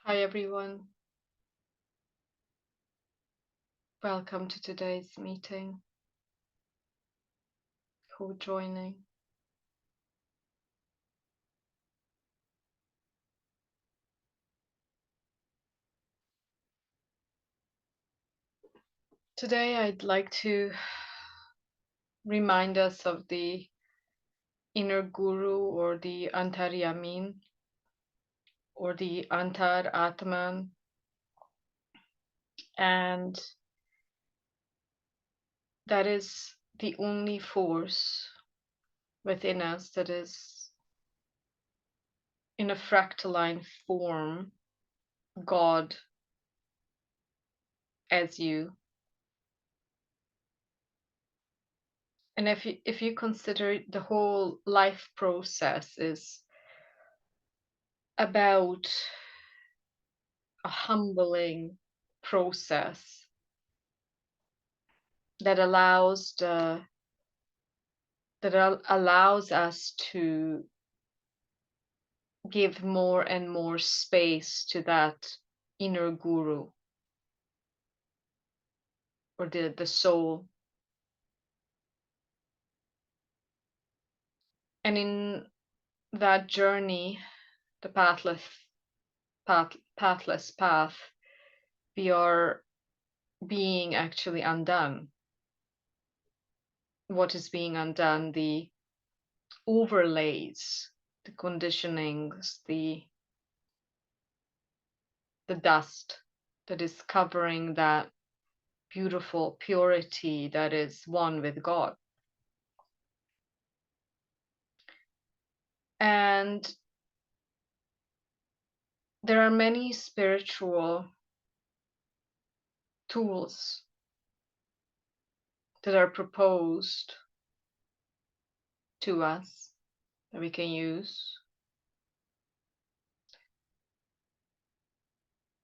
Hi everyone, welcome to today's meeting. Who joining? Today I'd like to remind us of the inner guru or the Antaryamin or the Antar Atman, and that is the only force within us that is in a fractaline form, God as you. And if you consider the whole life process is about a humbling process that allows us to give more and more space to that inner guru or the soul. And in that journey, the pathless path, we are being actually undone. What is being undone? The overlays, the conditionings, the dust that is covering that beautiful purity that is one with God. And there are many spiritual tools that are proposed to us that we can use.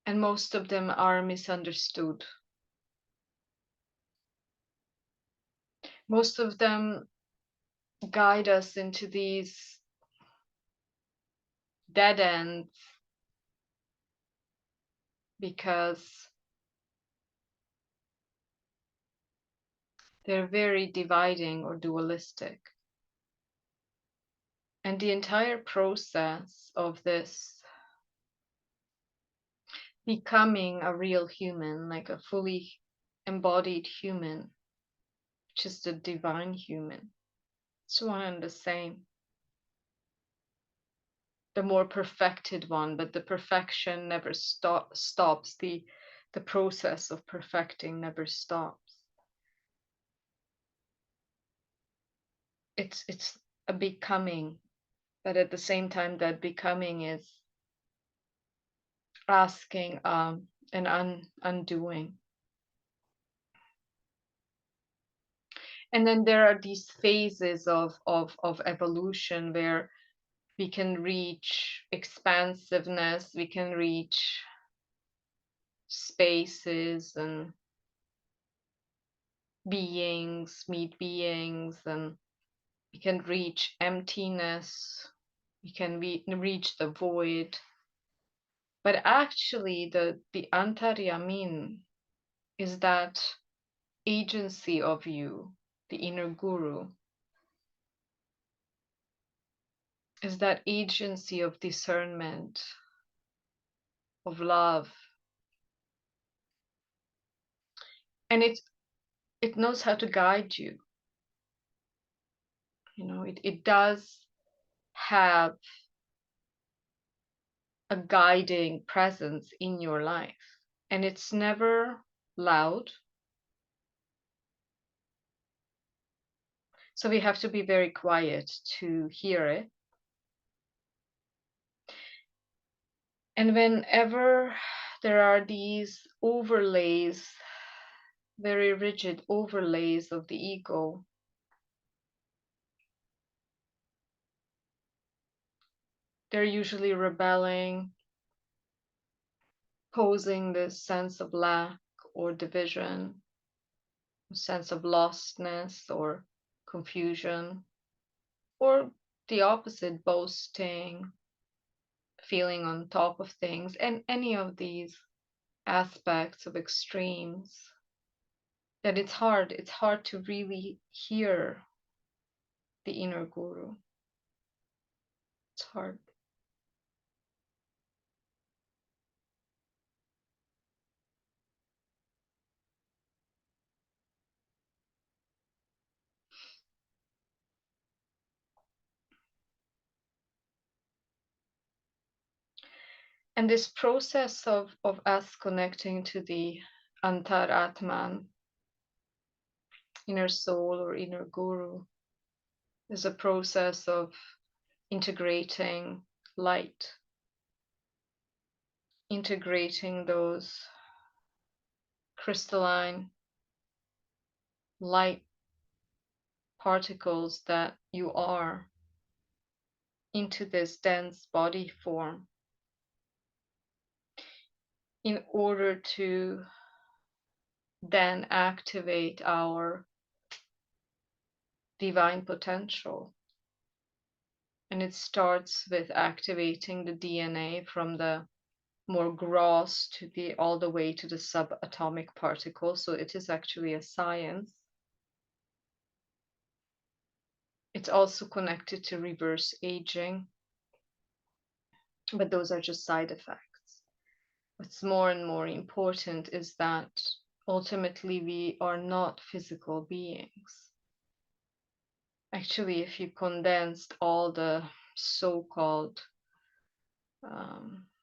And most of them are misunderstood. Most of them guide us into these dead ends because they're very dividing or dualistic. And the entire process of this becoming a real human, like a fully embodied human, which is the divine human, it's one and the same. The more perfected one, but the perfection never stops. The process of perfecting never stops. It's a becoming, but at the same time, that becoming is asking an undoing. And then there are these phases of evolution where we can reach expansiveness, we can reach spaces and beings, meet beings, and we can reach emptiness, we can reach the void. But actually, the Antaryamin is that agency of you, the inner guru, is that agency of discernment, of love. And it knows how to guide you. It does have a guiding presence in your life, and it's never loud. So we have to be very quiet to hear it. And whenever there are these overlays, very rigid overlays of the ego, they're usually rebelling, posing this sense of lack or division, a sense of lostness or confusion, or the opposite, boasting, feeling on top of things, and any of these aspects of extremes, that it's hard to really hear the inner guru. It's hard. And this process of us connecting to the Antaratman, inner soul or inner guru, is a process of integrating light, integrating those crystalline light particles that you are into this dense body form in order to then activate our divine potential. And it starts with activating the DNA from the more gross to the all the way to the subatomic particle. So it is actually a science. It's also connected to reverse aging, but those are just side effects. What's more and more important is that ultimately we are not physical beings. Actually, if you condensed all the so-called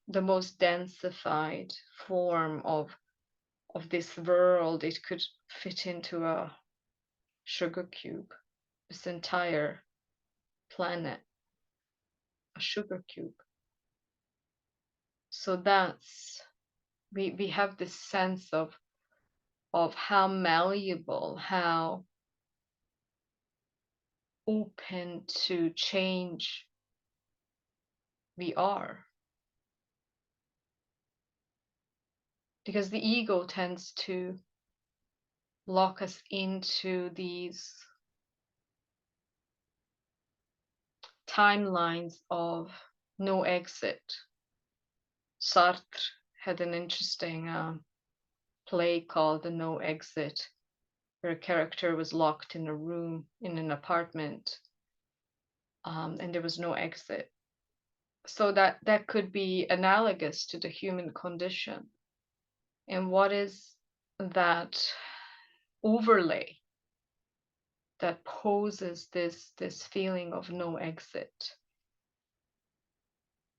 the most densified form of this world, it could fit into a sugar cube. This entire planet, a sugar cube. So that's we have this sense of how malleable, how open to change we are. Because the ego tends to lock us into these timelines of no exit. Sartre had an interesting play called The No Exit, where a character was locked in a room in an apartment, and there was no exit. So that could be analogous to the human condition. And what is that overlay that poses this feeling of no exit?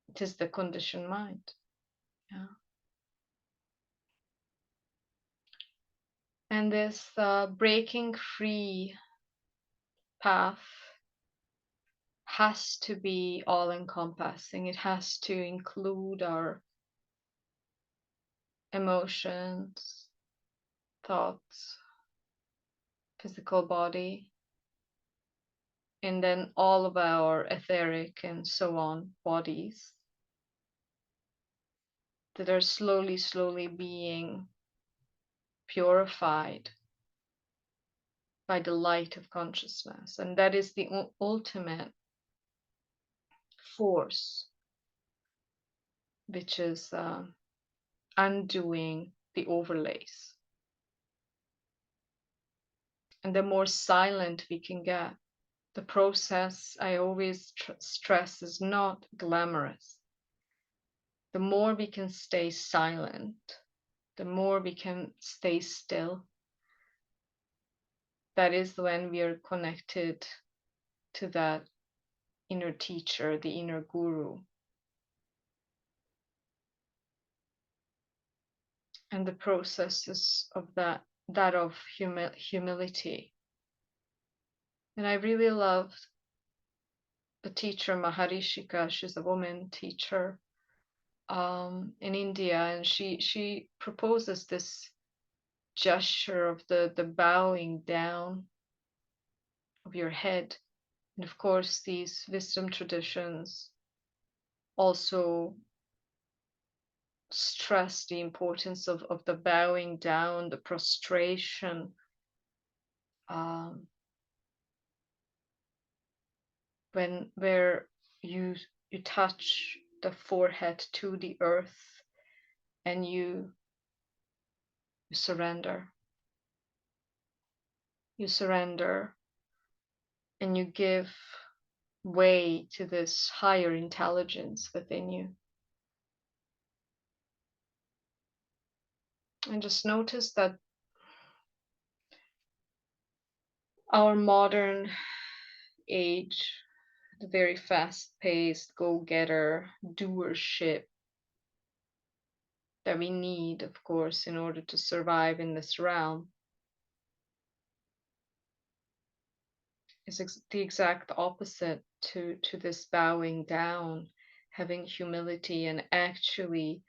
It is the conditioned mind. Yeah. And this breaking free path has to be all encompassing. It has to include our emotions, thoughts, physical body, and then all of our etheric and so on bodies that are slowly being purified by the light of consciousness. And that is the ultimate force, which is undoing the overlays. And the more silent we can get, the process, I always stress, is not glamorous. The more we can stay silent, the more we can stay still, that is when we are connected to that inner teacher, the inner guru. And the processes of that of humility. And I really loved the teacher Maharishika. She's a woman teacher in India, and she proposes this gesture of the bowing down of your head. And of course, these wisdom traditions also stress the importance of the bowing down, the prostration, where you touch the forehead to the earth, and you surrender. You surrender and you give way to this higher intelligence within you. And just notice that our modern age, the very fast-paced, go-getter, doership that we need, of course, in order to survive in this realm, is the exact opposite to this bowing down, having humility, and actually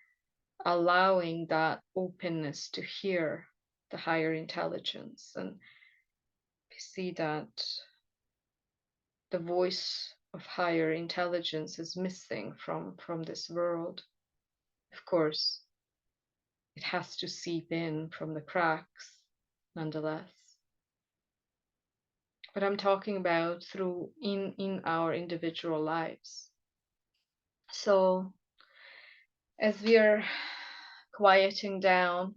allowing that openness to hear the higher intelligence. And we see that the voice of higher intelligence is missing from this world. Of course, it has to seep in from the cracks nonetheless. But I'm talking about through in our individual lives. So as we are quieting down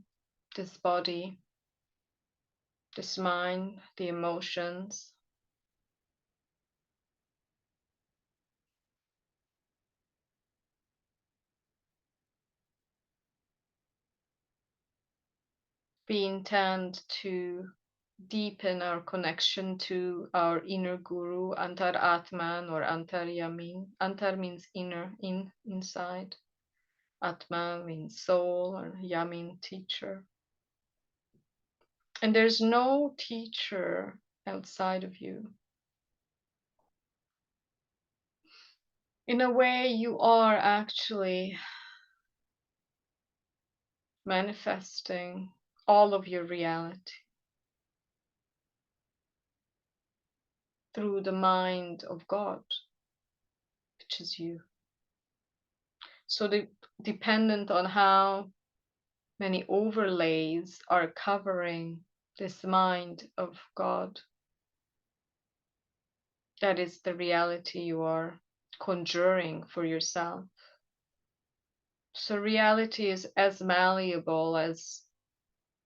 this body, this mind, the emotions, we intend to deepen our connection to our inner guru, Antar Atman or Antar Yamin. Antar means inner, inside. Atma means soul, or Yamin, teacher. And there's no teacher outside of you. In a way, you are actually manifesting all of your reality through the mind of God, which is you. So dependent on how many overlays are covering this mind of God, that is the reality you are conjuring for yourself. So reality is as malleable as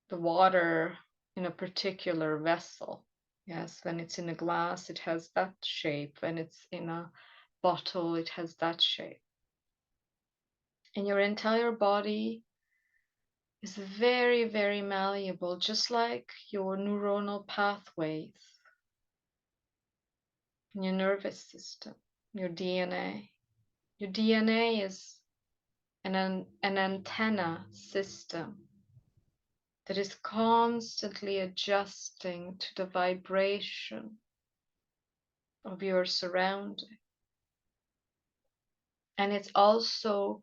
the water in a particular vessel. Yes, when it's in a glass, it has that shape. When it's in a bottle, it has that shape. And your entire body is very, very malleable, just like your neuronal pathways, in your nervous system, your DNA. Your DNA is an antenna system that is constantly adjusting to the vibration of your surrounding. And it's also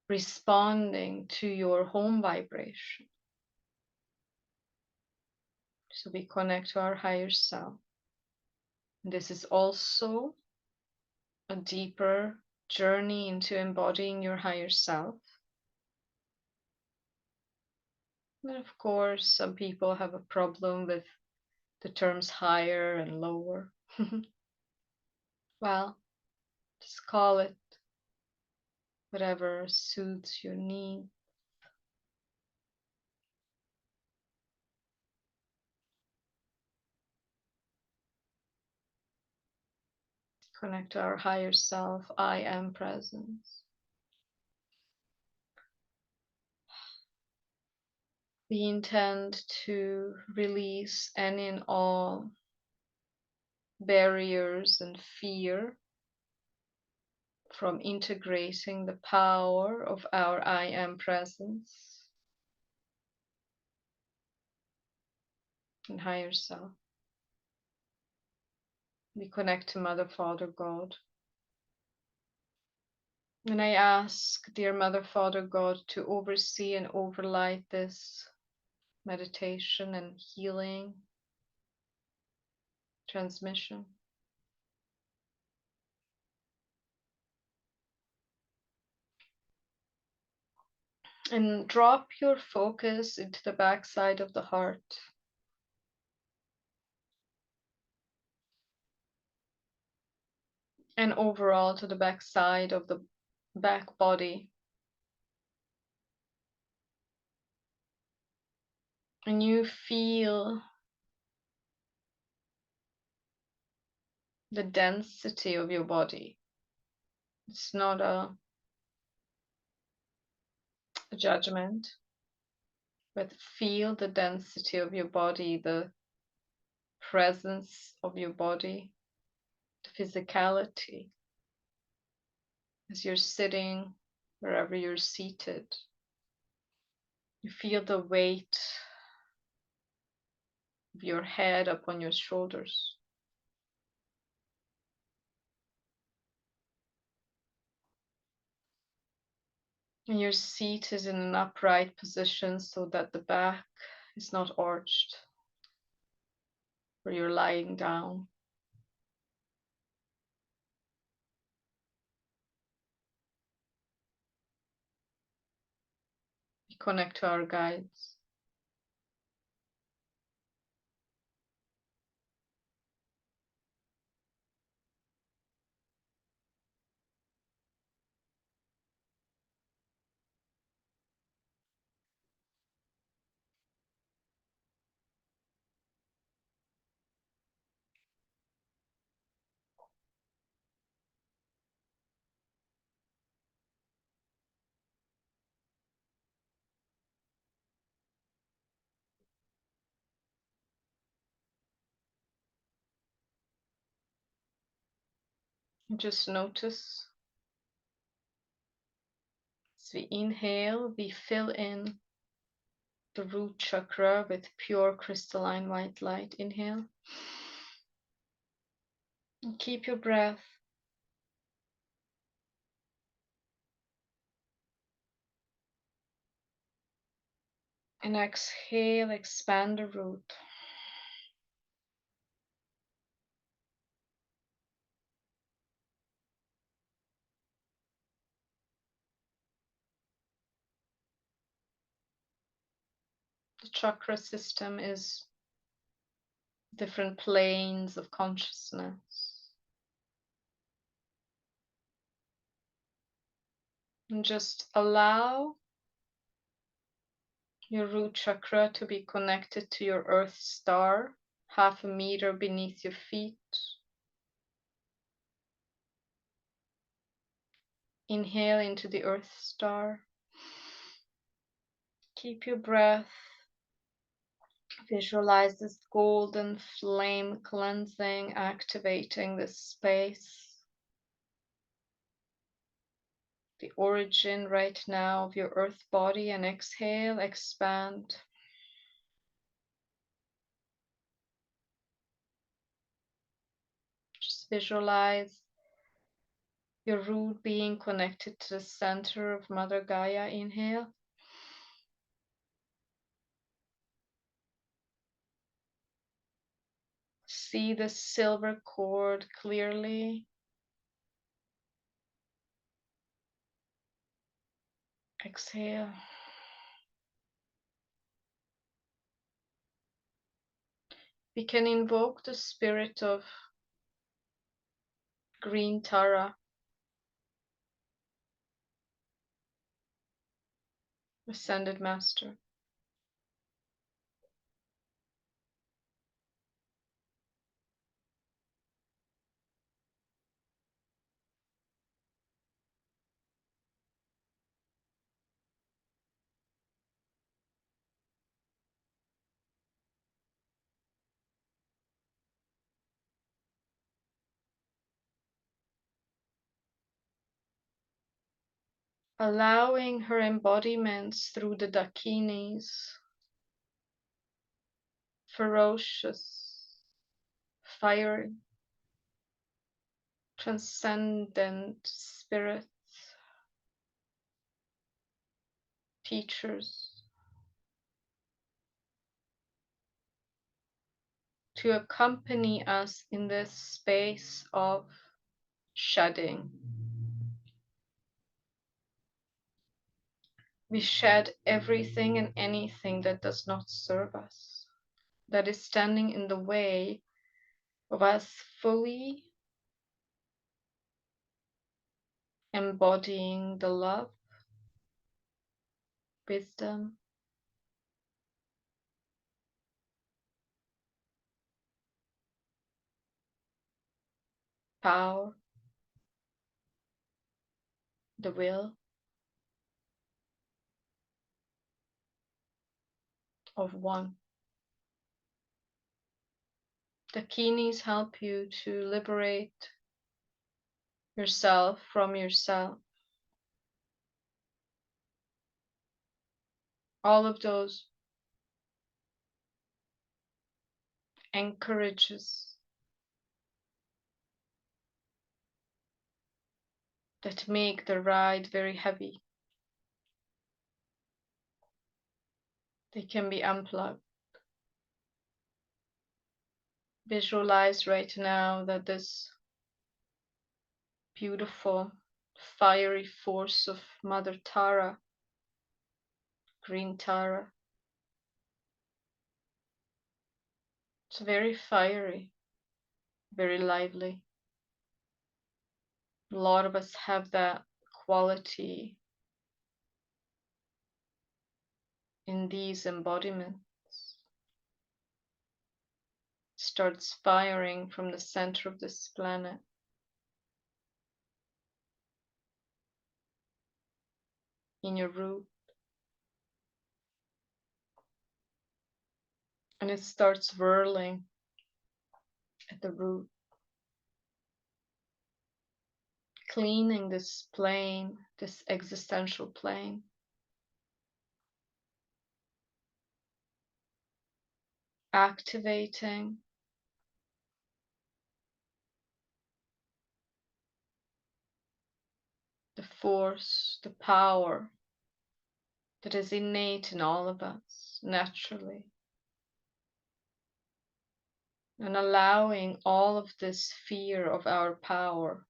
responding to your home vibration. So we connect to our higher self. This is also a deeper journey into embodying your higher self. And of course, some people have a problem with the terms higher and lower. Well, just call it whatever suits your need. Connect to our higher self. I am presence. We intend to release any and all barriers and fear from integrating the power of our I am presence and higher self. We connect to Mother, Father, God. And I ask, dear Mother, Father, God, to oversee and overlight this meditation and healing transmission. And drop your focus into the backside of the heart. and overall to the back side of the back body. And you feel the density of your body. It's not a judgment, but feel the density of your body, the presence of your body, the physicality as you're sitting, wherever you're seated. You feel the weight of your head upon your shoulders. And your seat is in an upright position so that the back is not arched, where you're lying down. We connect to our guides. Just notice as we inhale, we fill in the root chakra with pure crystalline white light. Inhale. And keep your breath. And exhale, expand the root. The chakra system is different planes of consciousness. And just allow your root chakra to be connected to your earth star, 1/2 meter beneath your feet. Inhale into the earth star. Keep your breath. Visualize this golden flame cleansing, activating this space. The origin right now of your earth body, and exhale, expand. Just visualize your root being connected to the center of Mother Gaia. Inhale. See the silver cord clearly. Exhale. We can invoke the spirit of Green Tara, Ascended Master. Allowing her embodiments through the Dakinis, ferocious, fiery, transcendent spirits, teachers, to accompany us in this space of shedding. We shed everything and anything that does not serve us, that is standing in the way of us fully embodying the love, wisdom, power, the will of one. The keys help you to liberate yourself from yourself. All of those anchorages that make the ride very heavy. They can be unplugged. Visualize right now that this beautiful, fiery force of Mother Tara, Green Tara, it's very fiery, very lively. A lot of us have that quality in these embodiments. Starts firing from the center of this planet. In your root. And it starts whirling at the root. Cleaning this plane, this existential plane. Activating the force, the power that is innate in all of us naturally. And allowing all of this fear of our power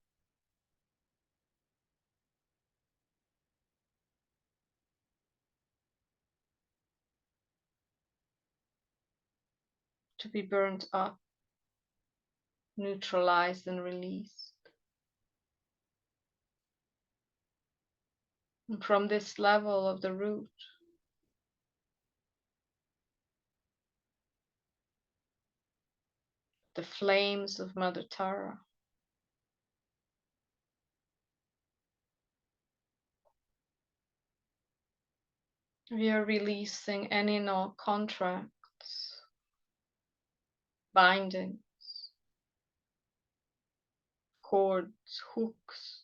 to be burnt up, neutralized and released. And from this level of the root, the flames of Mother Tara we are releasing any and all contracts, bindings, cords, hooks,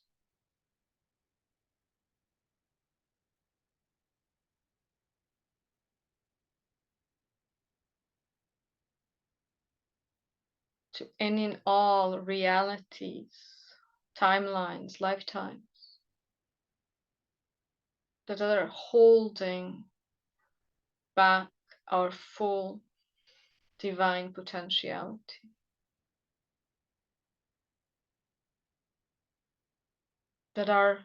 to any and all realities, timelines, lifetimes that are holding back our full divine potentiality. That are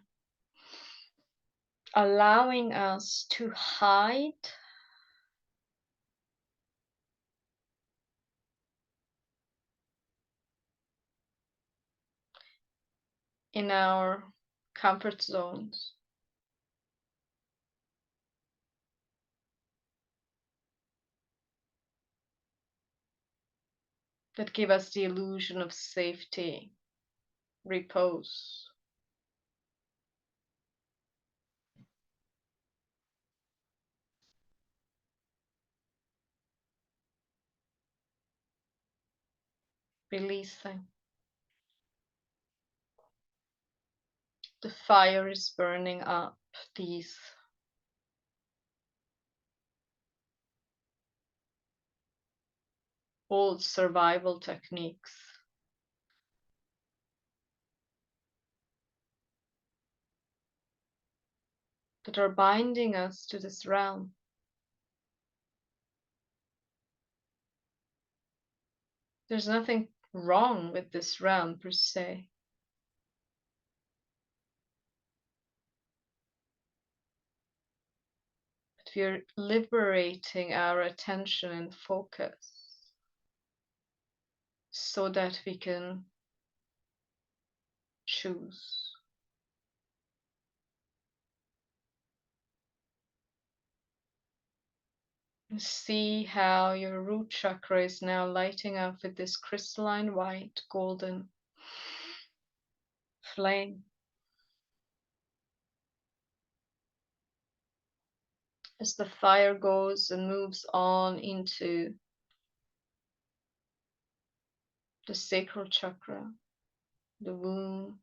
allowing us to hide in our comfort zones. That give us the illusion of safety, repose. Releasing. The fire is burning up these old survival techniques that are binding us to this realm. There's nothing wrong with this realm per se. But we're liberating our attention and focus so that we can choose. See how your root chakra is now lighting up with this crystalline white golden flame. As the fire goes and moves on into the sacral chakra, the womb,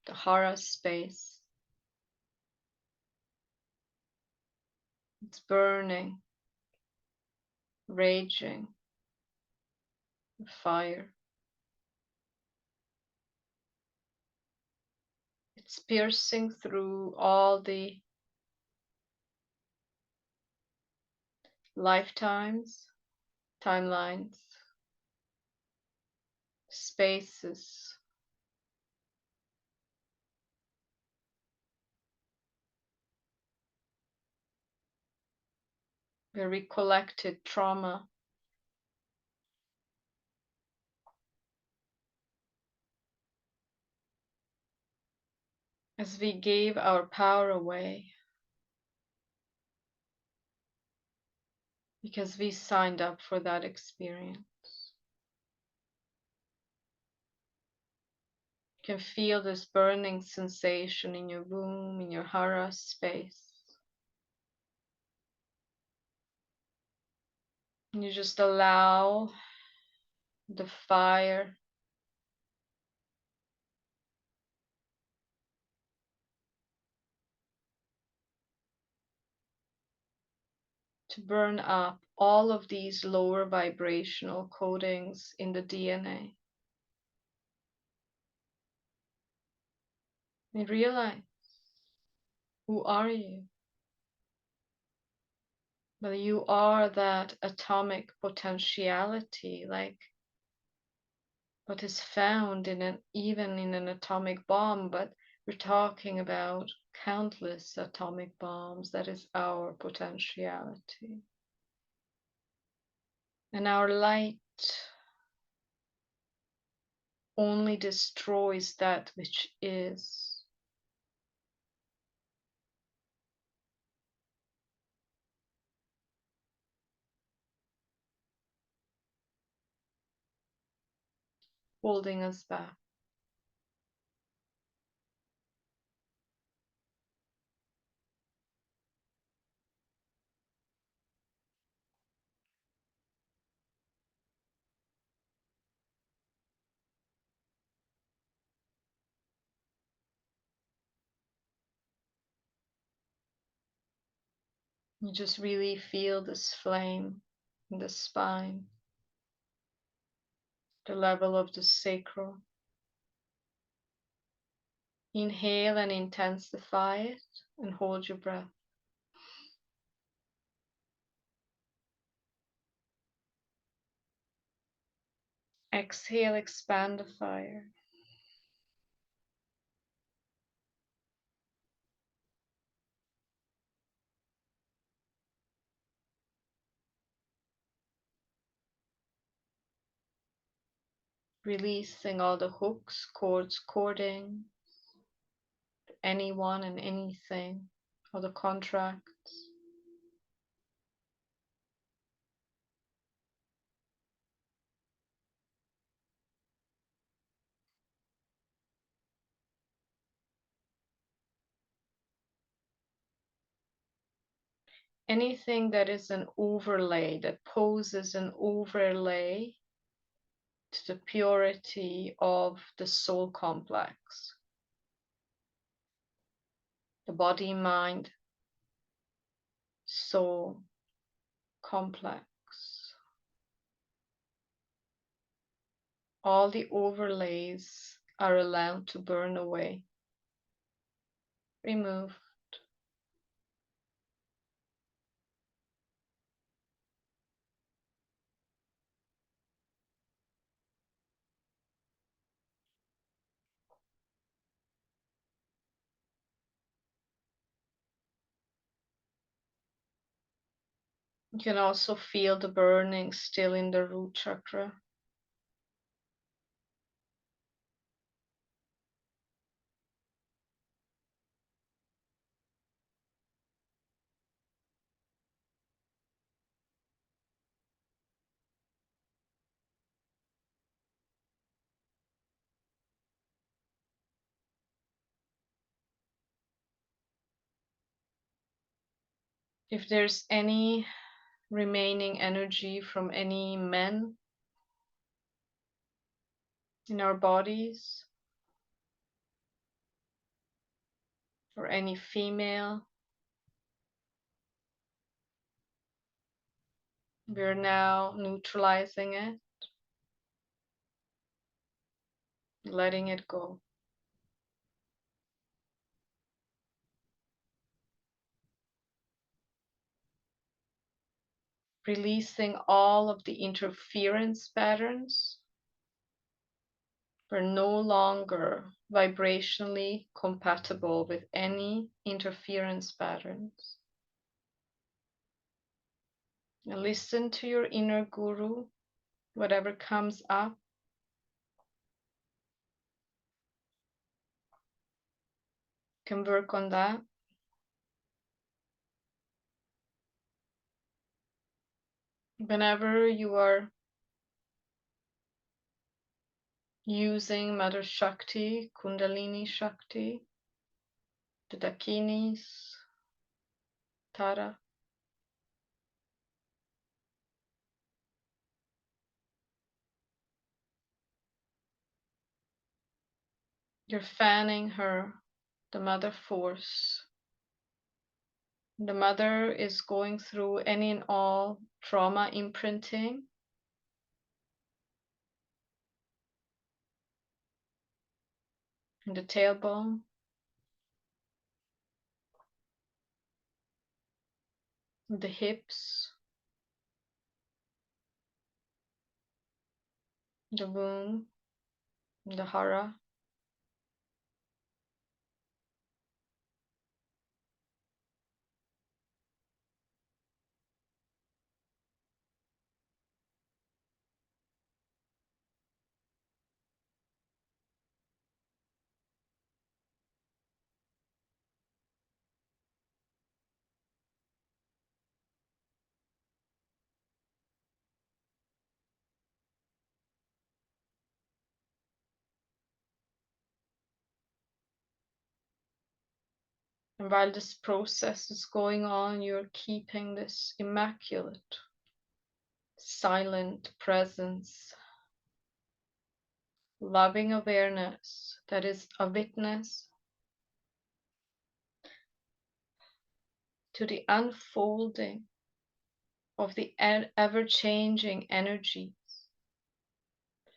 the hara space, it's burning, raging, fire. It's piercing through all the lifetimes, timelines, spaces, the recollected trauma. As we gave our power away because we signed up for that experience. You can feel this burning sensation in your womb, in your hara space. And you just allow the fire to burn up all of these lower vibrational codings in the DNA. And realize, who are you? Well, you are that atomic potentiality, like what is found in even in an atomic bomb, but we're talking about countless atomic bombs. That is our potentiality. And our light only destroys that which is. Holding us back. You just really feel this flame in the spine, the level of the sacral. Inhale and intensify it and hold your breath. Exhale, expand the fire. Releasing all the hooks, cords, cording, anyone and anything, all the contracts. Anything that is an overlay, that poses an overlay to the purity of the soul complex, the body, mind, soul complex. All the overlays are allowed to burn away, remove. You can also feel the burning still in the root chakra. If there's any remaining energy from any men in our bodies, or any female, we're now neutralizing it, letting it go. Releasing all of the interference patterns. We're no longer vibrationally compatible with any interference patterns. And listen to your inner guru, whatever comes up. Can work on that. Whenever you are using Mother Shakti, Kundalini Shakti, the Dakinis, Tara, you're fanning her, the Mother Force. The Mother is going through any and all trauma imprinting. In the tailbone, the hips, the womb, the hara. And while this process is going on, you're keeping this immaculate, silent presence, loving awareness that is a witness to the unfolding of the ever-changing energies,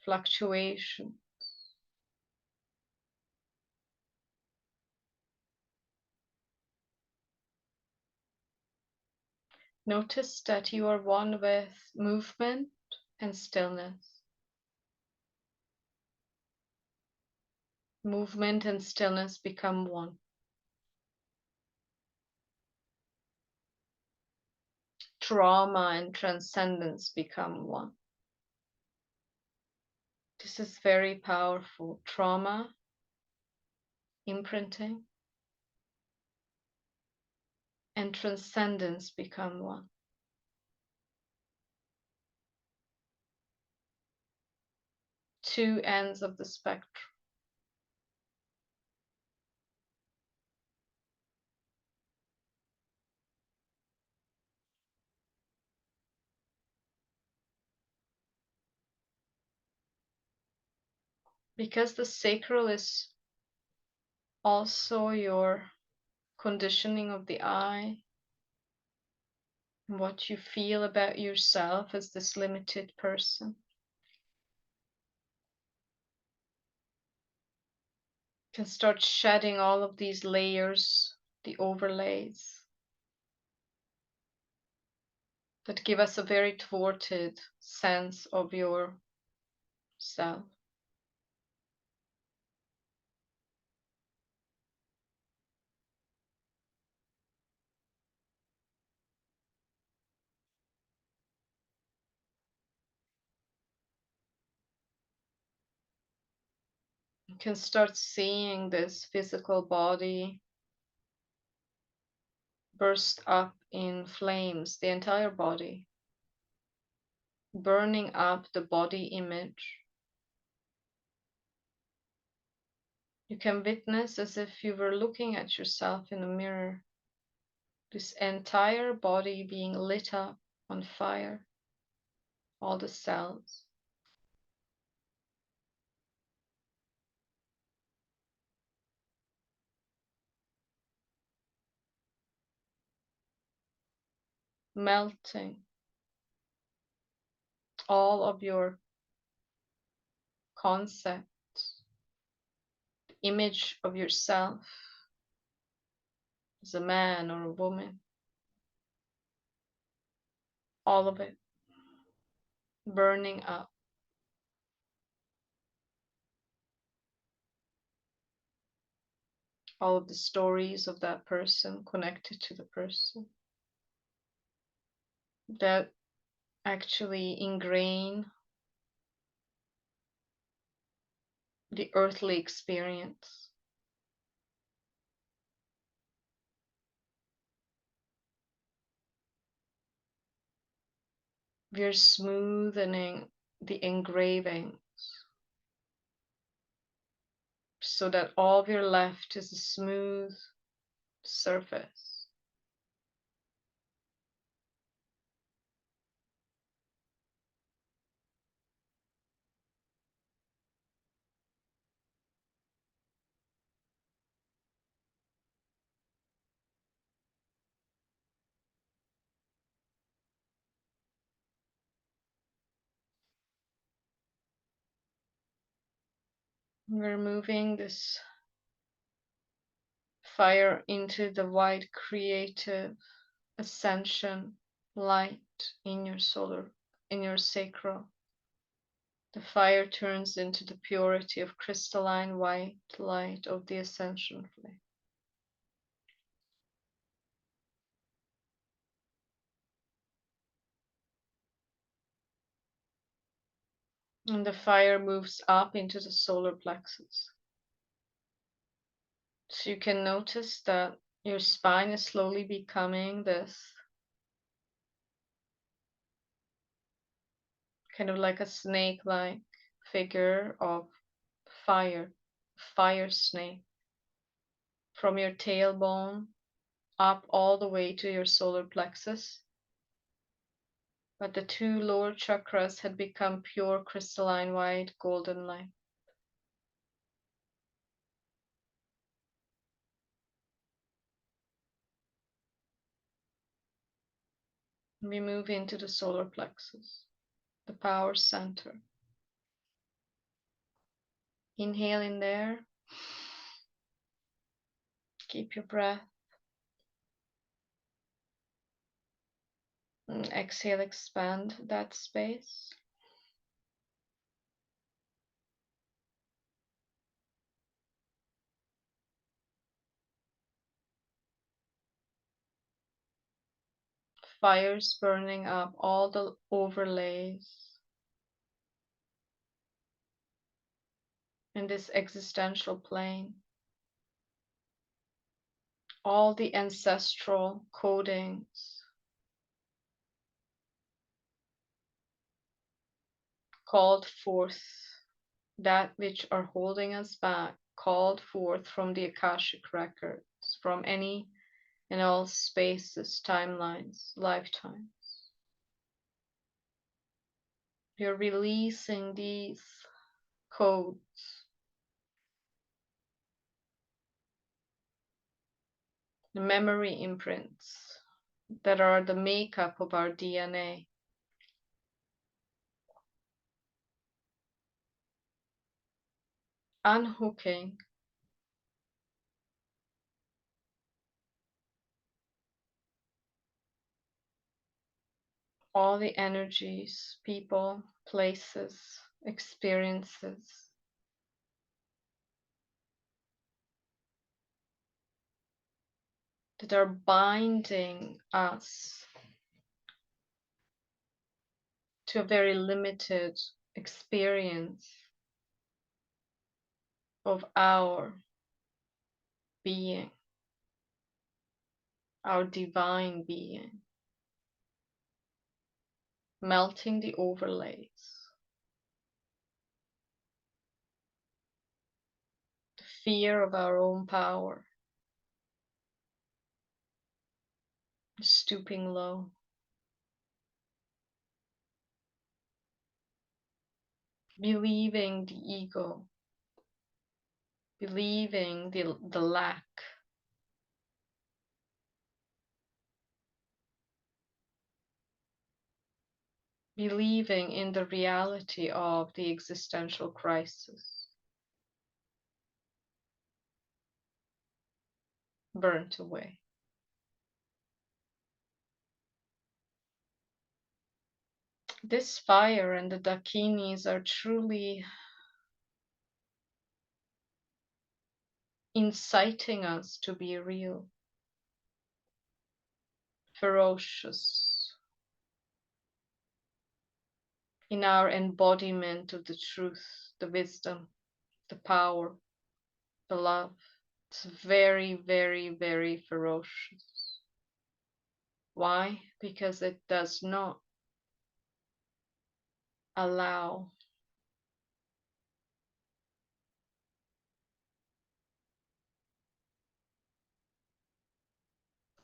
fluctuation. Notice that you are one with movement and stillness. Movement and stillness become one. Trauma and transcendence become one. This is very powerful. Trauma, imprinting, and transcendence become one. Two ends of the spectrum. Because the sacral is also your conditioning of the eye, and what you feel about yourself as this limited person. You can start shedding all of these layers, the overlays that give us a very thwarted sense of yourself. You can start seeing this physical body burst up in flames, the entire body, burning up the body image. You can witness as if you were looking at yourself in a mirror. This entire body being lit up on fire, all the cells. Melting all of your concepts, the image of yourself as a man or a woman, all of it burning up. All of the stories of that person connected to the person that actually ingrain the earthly experience. We're smoothing the engravings so that all we're left is a smooth surface. We're moving this fire into the white creative ascension light in your solar, in your sacral. The fire turns into the purity of crystalline white light of the ascension flame. And the fire moves up into the solar plexus. So you can notice that your spine is slowly becoming this kind of like a snake-like figure of fire, fire snake, from your tailbone up all the way to your solar plexus. But the two lower chakras had become pure crystalline white golden light. We move into the solar plexus, the power center. Inhale in there. Keep your breath. And exhale, expand that space. Fires burning up all the overlays in this existential plane. All the ancestral codings called forth, that which are holding us back, called forth from the Akashic records, from any and all spaces, timelines, lifetimes. You're releasing these codes, the memory imprints that are the makeup of our DNA. Unhooking all the energies, people, places, experiences that are binding us to a very limited experience of our being, our divine being, melting the overlays, the fear of our own power, stooping low, believing the ego, believing the lack, believing in the reality of the existential crisis, burnt away. This fire and the dakinis are truly inciting us to be real, ferocious in our embodiment of the truth, the wisdom, the power, the love. It's very, very, very ferocious. Why? Because it does not allow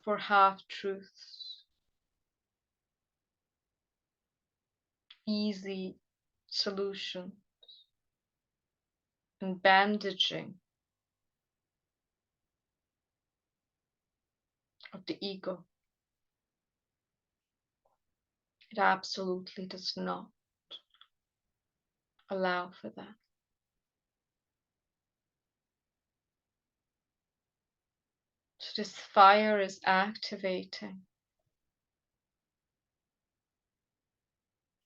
for half truths, easy solution, and bandaging of the ego. It absolutely does not allow for that. So this fire is activating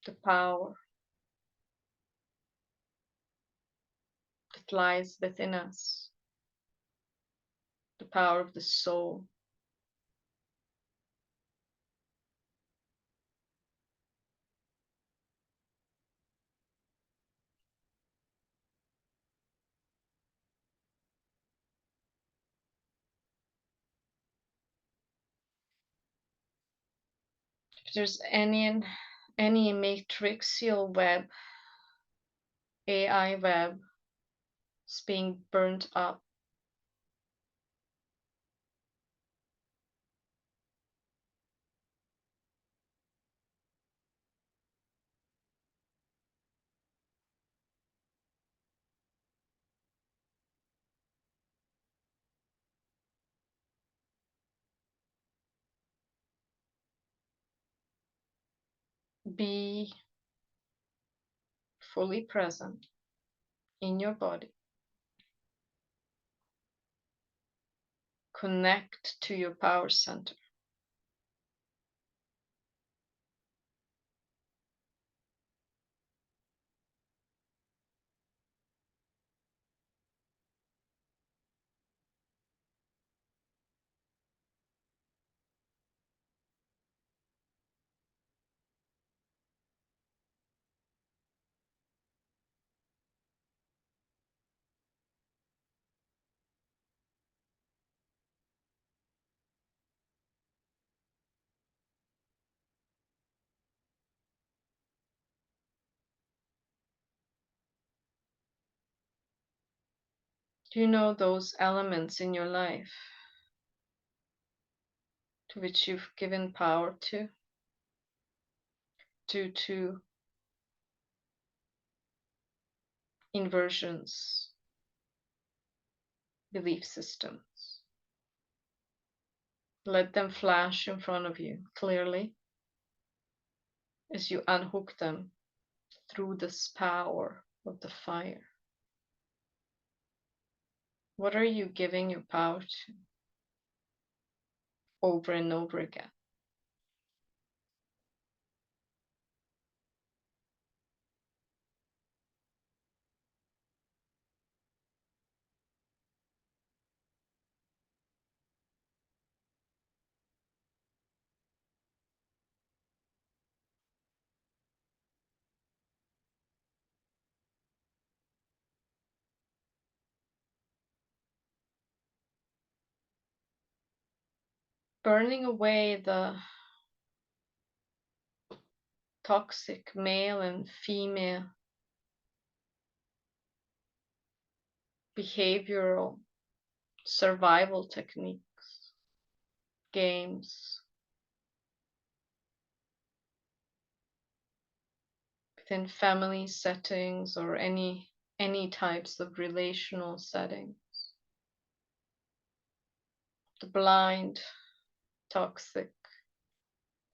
the power that lies within us, the power of the soul. If there's any matrixial web, AI web is being burnt up, be fully present in your body. Connect to your power center. Do you know those elements in your life to which you've given power to due to inversions, belief systems? Let them flash in front of you clearly as you unhook them through this power of the fire. What are you giving your power to over and over again? Burning away the toxic male and female behavioral survival techniques, games, within family settings or any types of relational settings. The blind, toxic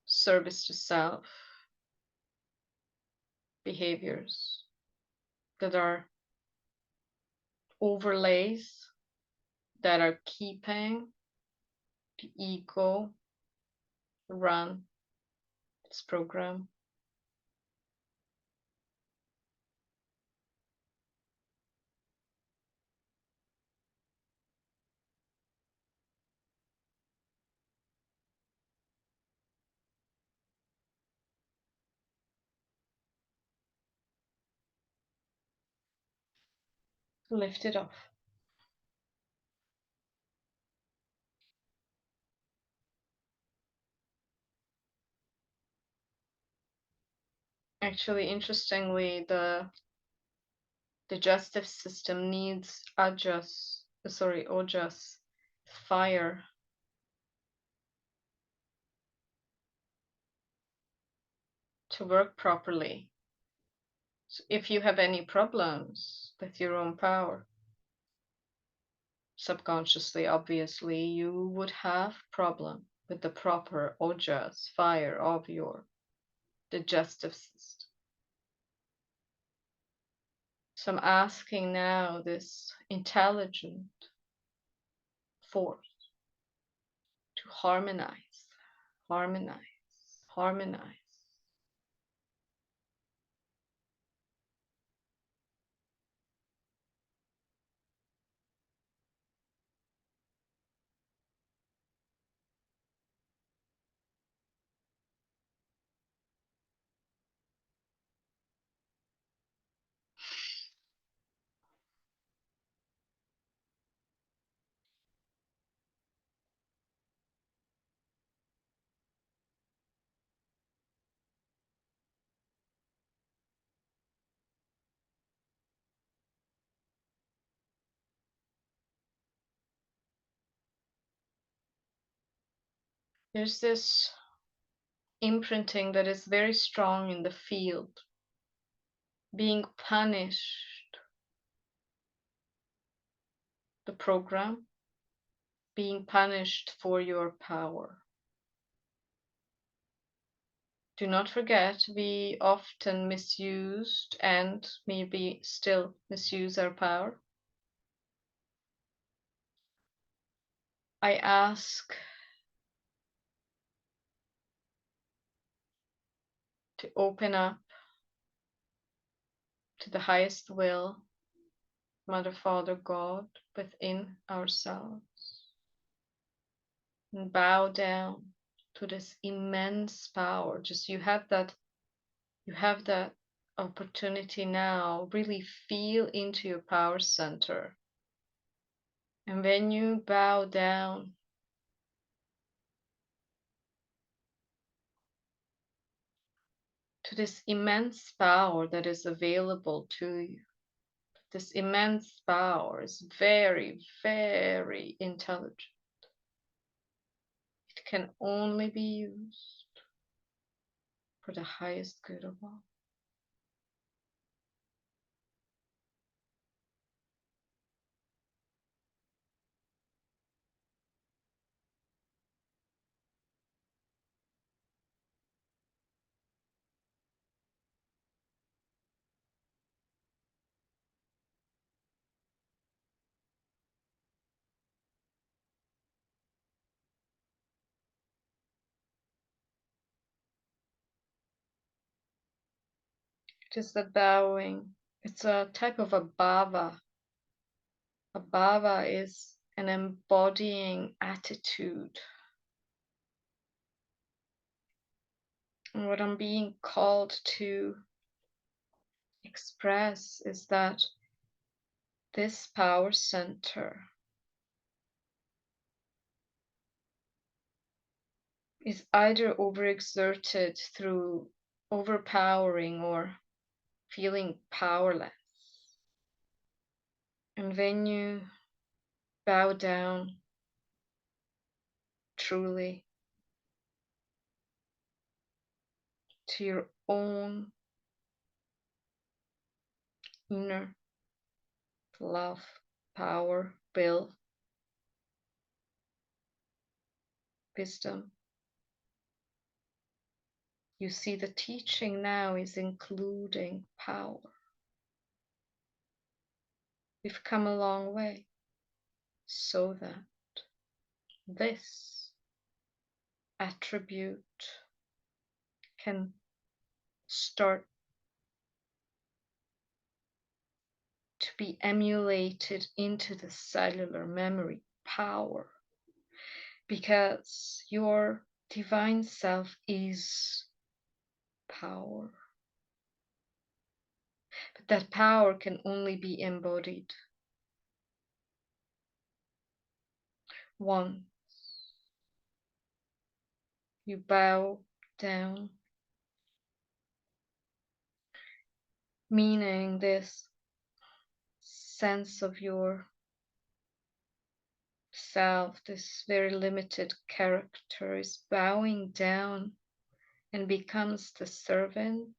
service to self behaviors that are overlays that are keeping the ego run its program. Lift it off. Actually, interestingly, the digestive system needs ojas, fire, to work properly. So if you have any problems with your own power, subconsciously, obviously, you would have problem with the proper ojas, fire of your digestive system. So I'm asking now this intelligent force to harmonize, harmonize, harmonize. There's this imprinting that is very strong in the field, being punished, the program, being punished for your power. Do not forget, we often misused and maybe still misuse our power. I ask to open up to the highest will, Mother, Father, God within ourselves, and bow down to this immense power. Just you have that opportunity now. Really feel into your power center. And when you bow down, to this immense power that is available to you, this immense power is very, very intelligent. It can only be used for the highest good of all. It is the bowing. It's a type of a bhava. A bhava is an embodying attitude. And what I'm being called to express is that this power center is either overexerted through overpowering or feeling powerless. And when you bow down truly to your own inner love, power, will, wisdom. You see, the teaching now is including power. We've come a long way so that this attribute can start to be emulated into the cellular memory power, because your divine self is power. But that power can only be embodied once you bow down, meaning this sense of your self, this very limited character, is bowing down and becomes the servant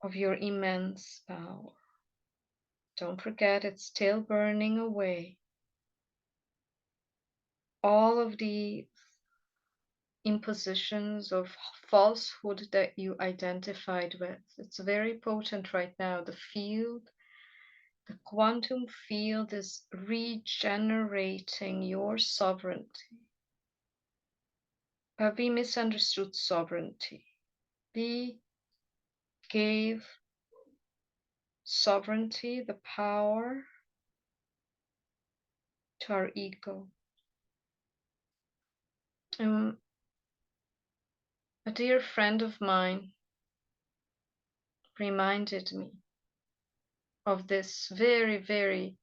of your immense power. Don't forget, it's still burning away all of the impositions of falsehood that you identified with. It's very potent right now. The field, the quantum field, is regenerating your sovereignty. But we misunderstood sovereignty. We gave sovereignty, the power, to our ego. A dear friend of mine reminded me of this very, very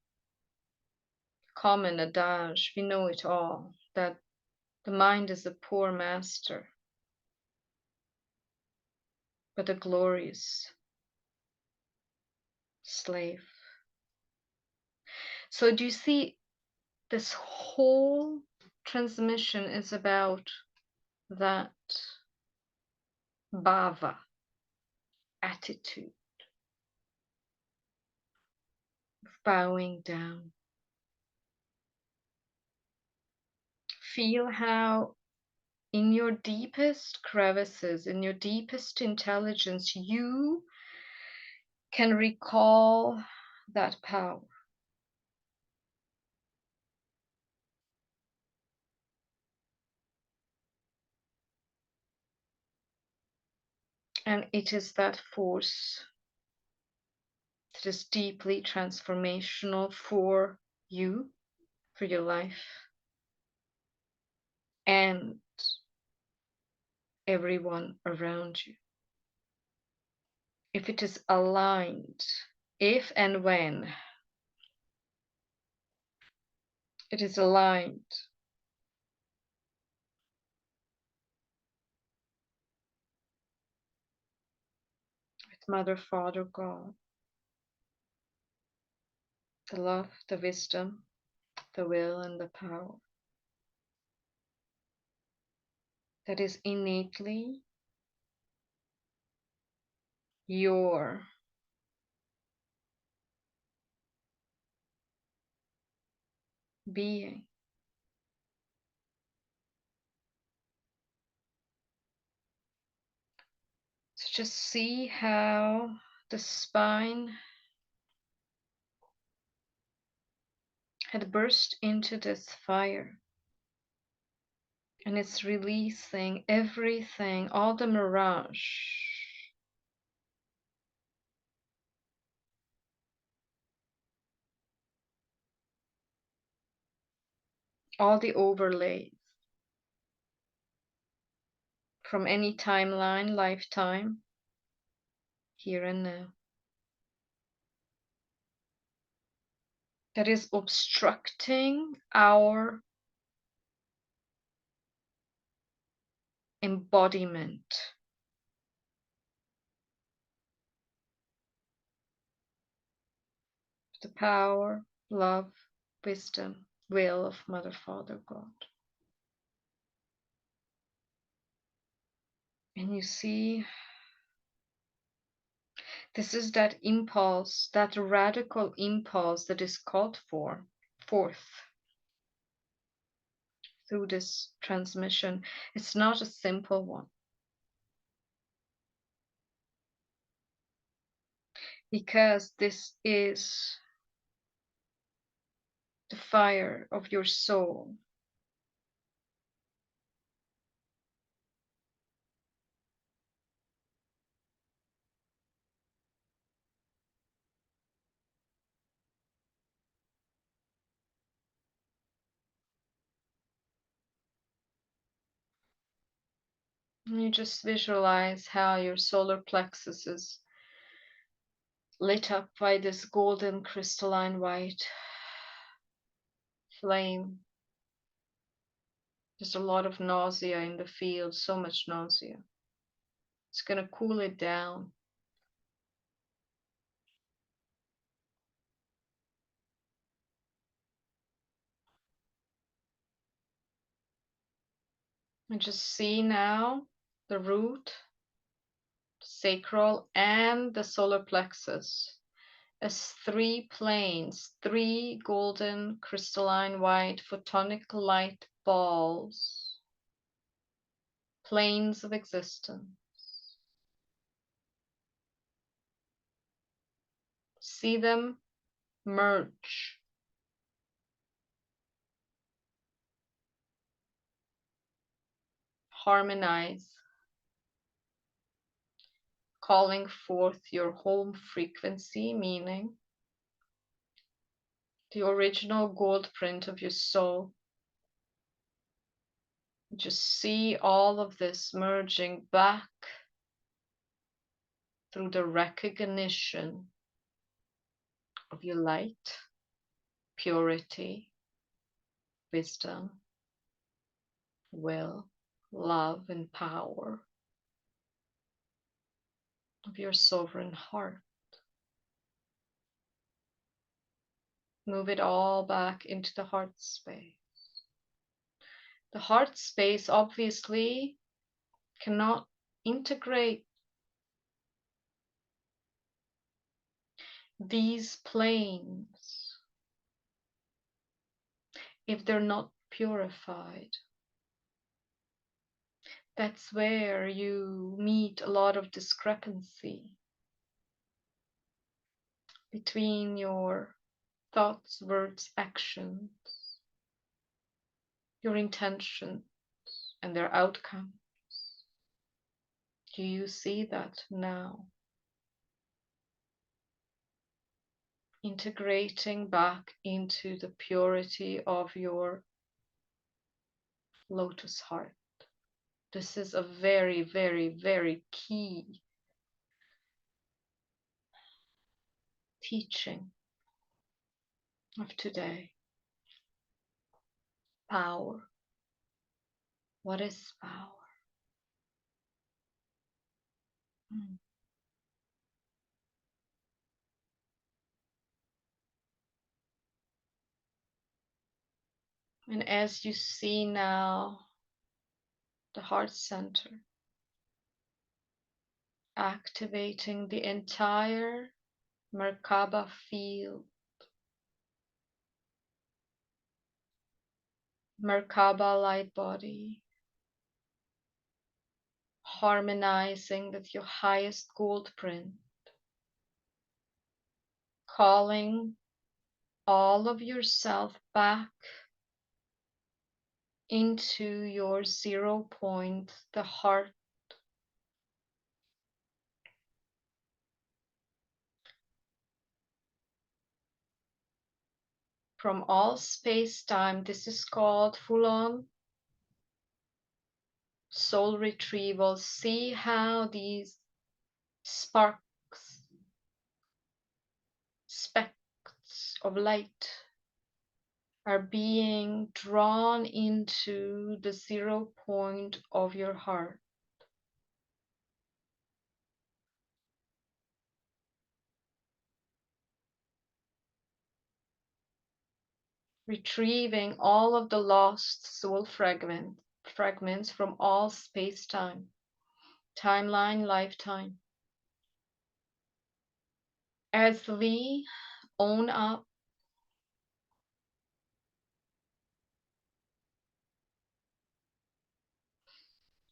common adage. We know it all, that the mind is a poor master, but a glorious slave. So do you see, this whole transmission is about that bhava, attitude, bowing down. Feel how in your deepest crevices, in your deepest intelligence, you can recall that power. And it is that force that is deeply transformational for you, for your life, and everyone around you. If it is aligned, if and when it is aligned with Mother, Father, God, the love, the wisdom, the will, and the power that is innately your being. So just see how the spine had burst into this fire, and it's releasing everything, all the mirage, all the overlays from any timeline, lifetime, here and now, that is obstructing our embodiment. The power, love, wisdom, will of Mother, Father, God. And you see This is that impulse, that radical impulse that is called forth through this transmission. It's not a simple one, because this is the fire of your soul. And you just visualize how your solar plexus is lit up by this golden crystalline white flame. There's a lot of nausea in the field, so much nausea. It's going to cool it down. And just see now the root, sacral, and the solar plexus as three planes, three golden crystalline white photonic light balls, planes of existence. See them merge, harmonize, calling forth your home frequency, meaning the original gold print of your soul. Just see all of this merging back through the recognition of your light, purity, wisdom, will, love, and power of your sovereign heart. Move it all back into the heart space. The heart space obviously cannot integrate these planes if they're not purified. That's where you meet a lot of discrepancy between your thoughts, words, actions, your intentions, and their outcome. Do you see that now? Integrating back into the purity of your lotus heart. This is a very, very, very key teaching of today. Power. What is power? Mm. And as you see now the heart center, activating the entire Merkaba field, Merkaba light body, harmonizing with your highest gold print, calling all of yourself back into your 0 point, the heart. From all space-time, this is called full-on soul retrieval. See how these sparks, specks of light are being drawn into the 0 point of your heart. Retrieving all of the lost soul fragments from all space-time, timeline, lifetime. As we own up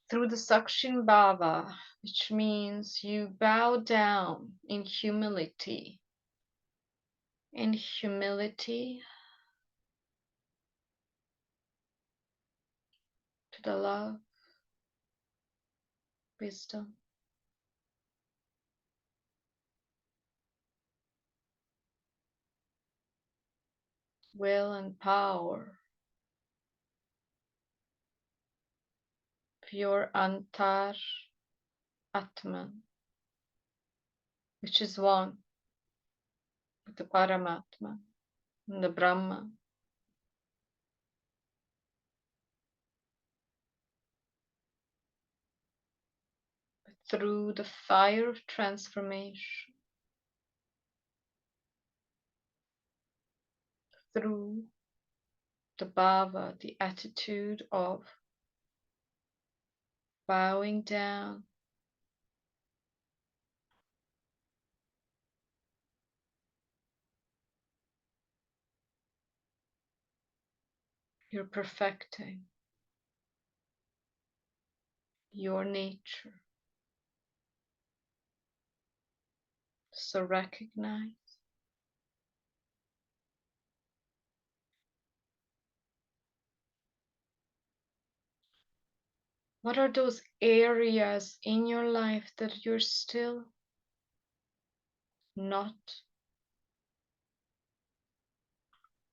through the Sakshin Bhava, which means you bow down in humility to the love, wisdom, will, and power, pure Antar Atman, which is one with the Paramatma and the Brahma, through the fire of transformation, through the bhava, the attitude of bowing down, you're perfecting your nature. So recognize what are those areas in your life that you're still not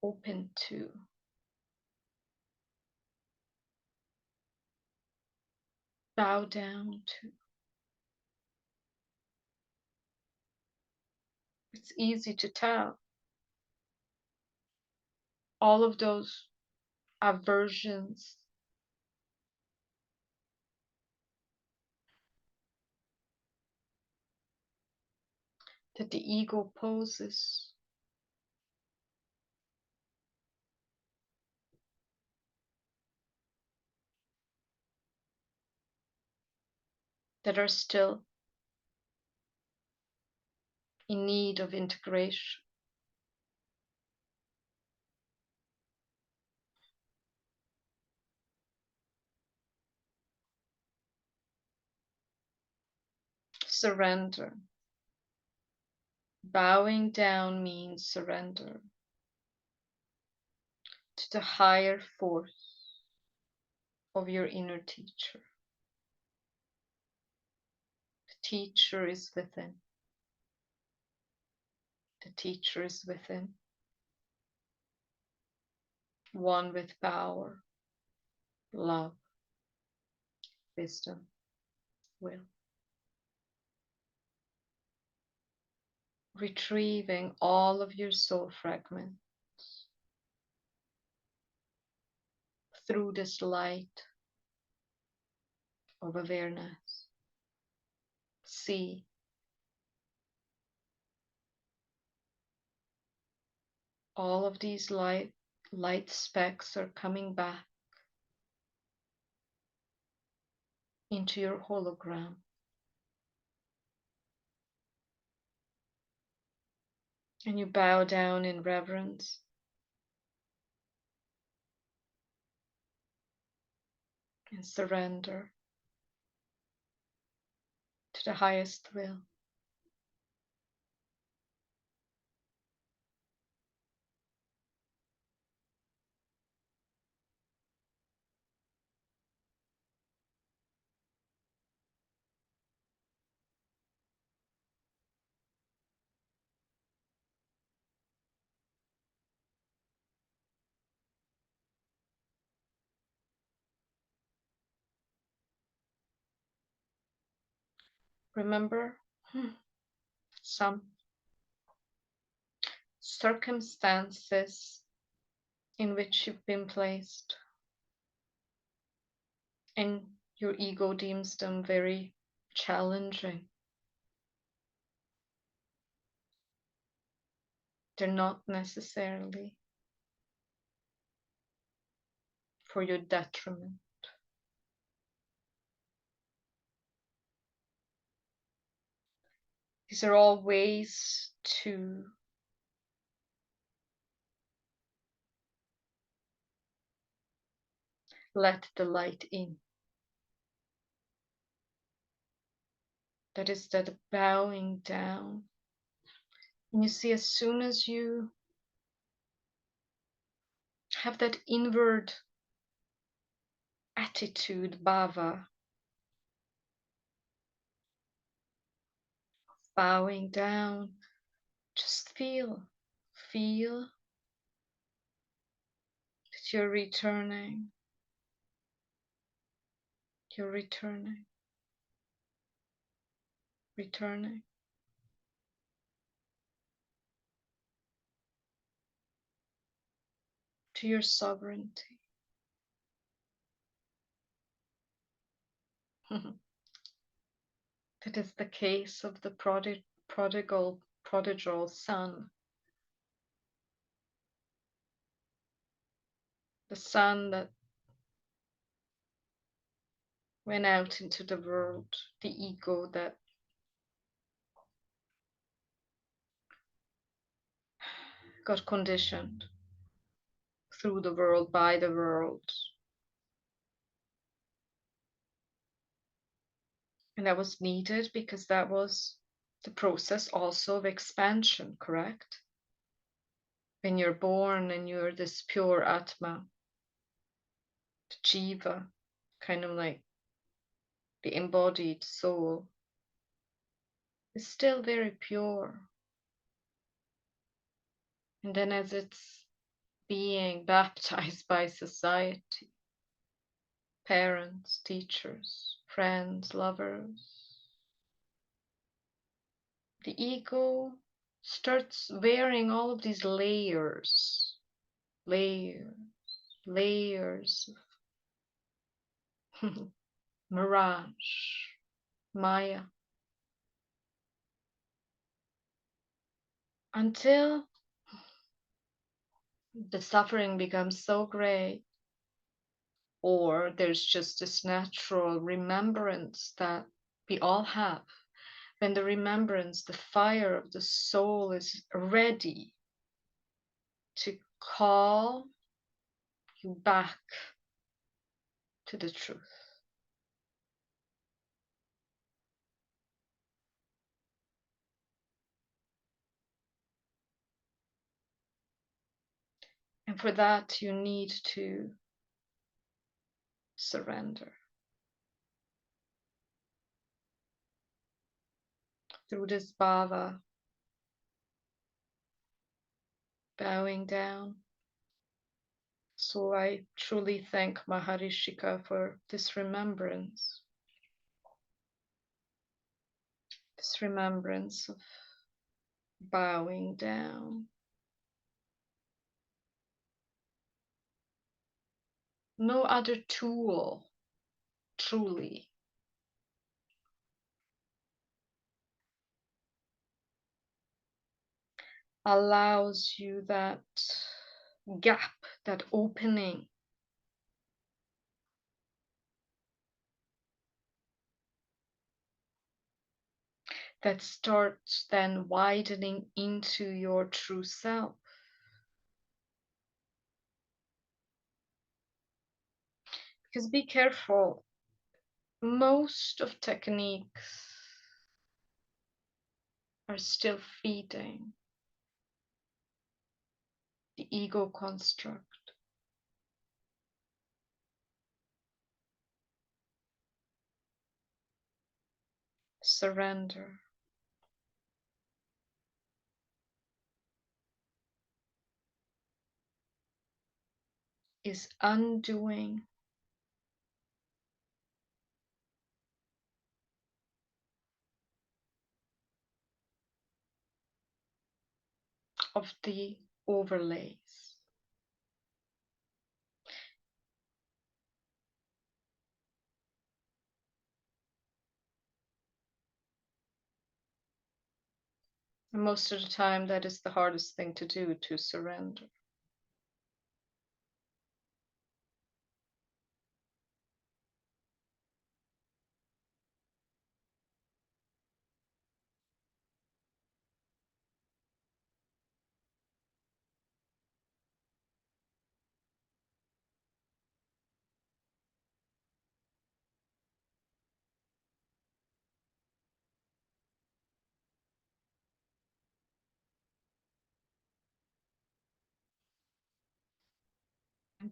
open to. Bow down to. It's easy to tell. All of those aversions, that the ego poses, that are still in need of integration. Surrender. Bowing down means surrender to the higher force of your inner teacher. The teacher is within. The teacher is within. One with power, love, wisdom, will. Retrieving all of your soul fragments through this light of awareness. See all of these light specks are coming back into your hologram. And you bow down in reverence and surrender to the highest will. Remember some circumstances in which you've been placed and your ego deems them very challenging. They're not necessarily for your detriment. These are all ways to let the light in. That is that bowing down. And you see, as soon as you have that inward attitude, bhava, bowing down, just feel that you're returning to your sovereignty. That is the case of the prodigal son. The son that went out into the world, the ego that got conditioned through the world, by the world. And that was needed because that was the process also of expansion, correct? When you're born and you're this pure Atma, the Jiva, kind of like the embodied soul, is still very pure. And then as it's being baptized by society, parents, teachers, friends, lovers, the ego starts wearing all of these layers of mirage, Maya, until the suffering becomes so great, or there's just this natural remembrance that we all have. When the remembrance, the fire of the soul is ready to call you back to the truth. And for that, you need to surrender. Through this bhava, bowing down. So I truly thank Maharishika for this remembrance of bowing down. No other tool truly allows you that gap, that opening, that starts then widening into your true self. Because be careful, most of techniques are still feeding the ego construct. Surrender is undoing of the overlays. And most of the time, that is the hardest thing to do, to surrender.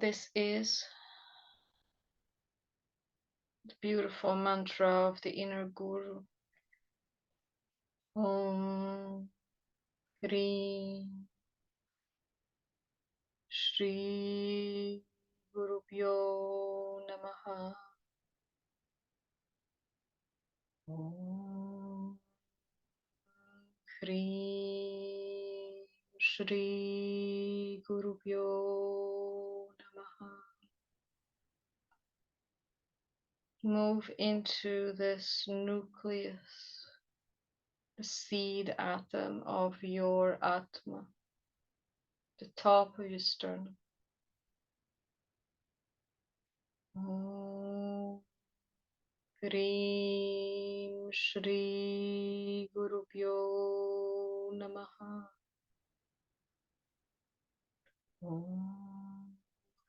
This is the beautiful mantra of the inner guru. Om Hri Shri Gurubhyo Namaha. Om Hri Shri Gurubhyo Namaha. Move into this nucleus, the seed atom of your Atma, the top of your sternum. Om Hrim Shri Gurubhyo Namaha. Om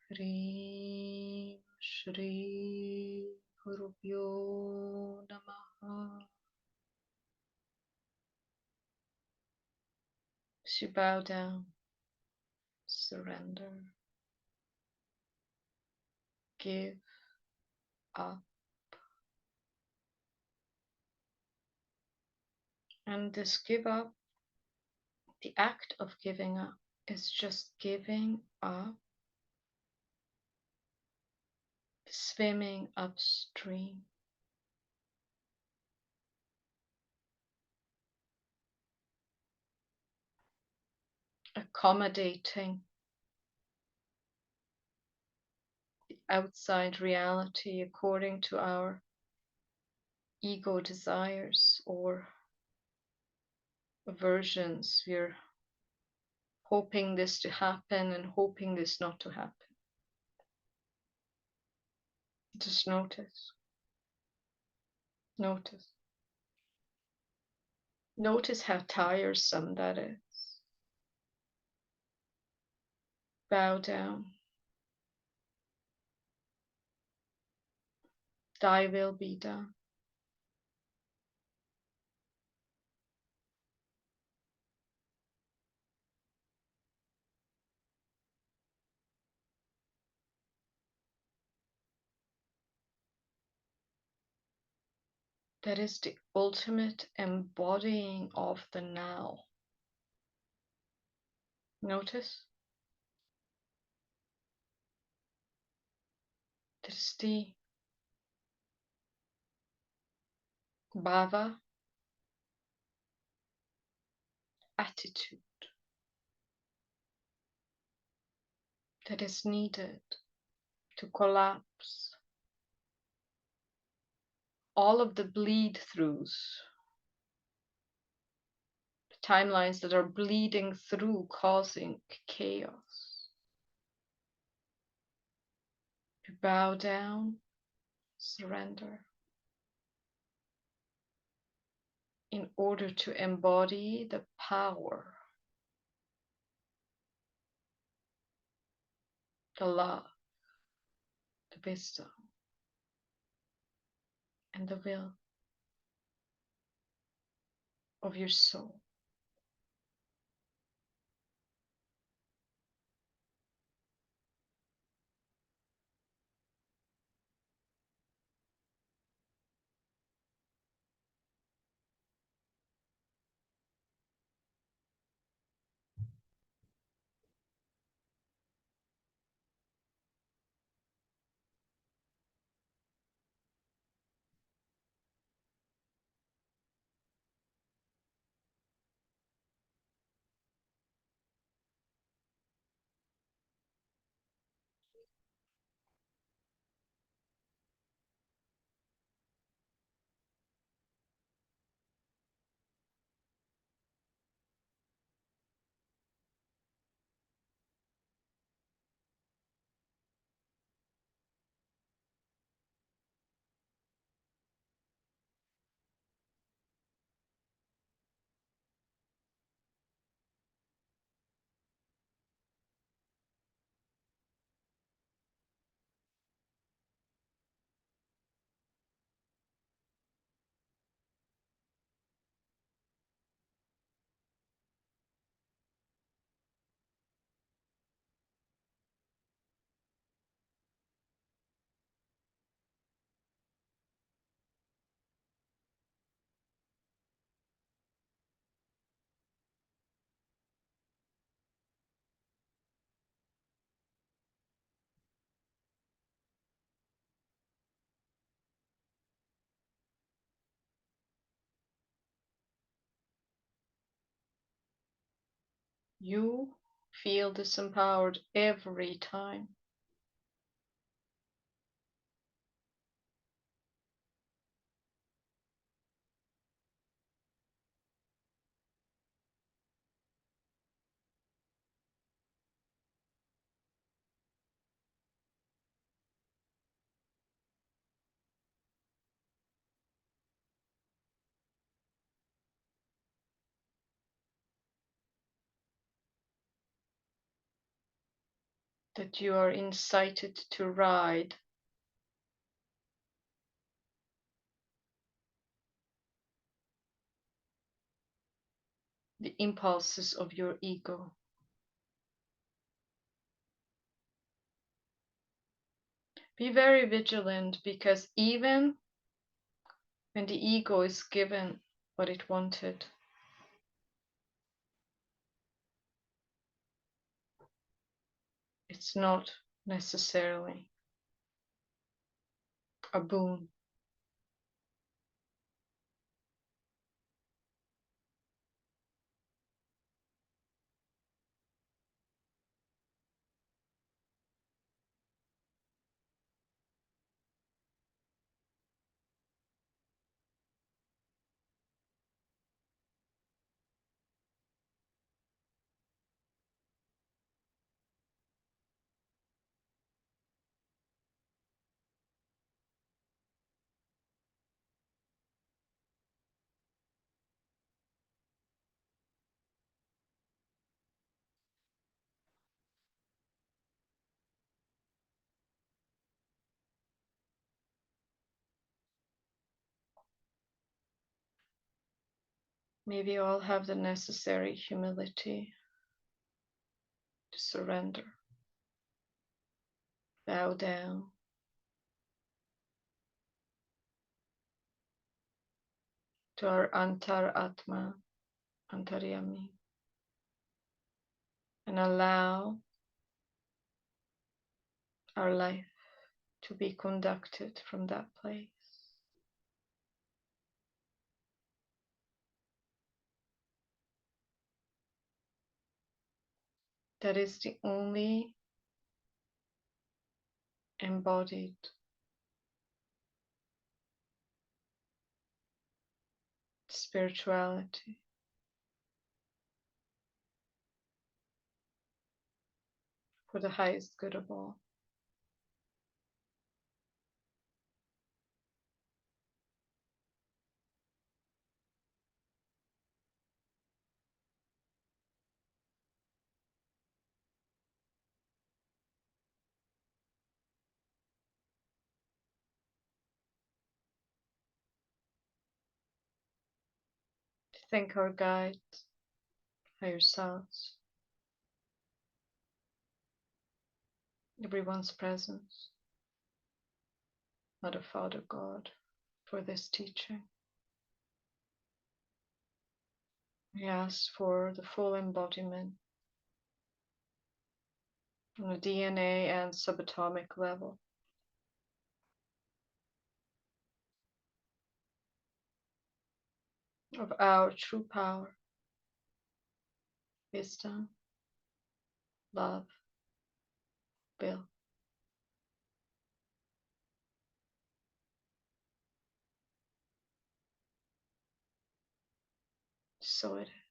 Hrim Shri Gurubhyo Namaha. As you bow down, surrender, give up. And this give up, the act of giving up, is just giving up, swimming upstream, accommodating the outside reality according to our ego desires or aversions. We're hoping this to happen and hoping this not to happen. Just notice. Notice. Notice how tiresome that is. Bow down. Thy will be done. That is the ultimate embodying of the now. Notice? That is the bhava, attitude, that is needed to collapse all of the bleed throughs, the timelines that are bleeding through, causing chaos. You bow down, surrender, in order to embody the power, the love, the wisdom, and the will of your soul. you feel disempowered every time. That you are incited to ride the impulses of your ego. Be very vigilant, because even when the ego is given what it wanted, it's not necessarily a boon. Maybe all have the necessary humility to surrender, bow down, to our Antaratma, Antaryami, and allow our life to be conducted from that place. That is the only embodied spirituality for the highest good of all. Thank our guides, higher selves, everyone's presence, Mother, Father, God, for this teaching. We ask for the full embodiment on a DNA and subatomic level of our true power, wisdom, love, will. So it is.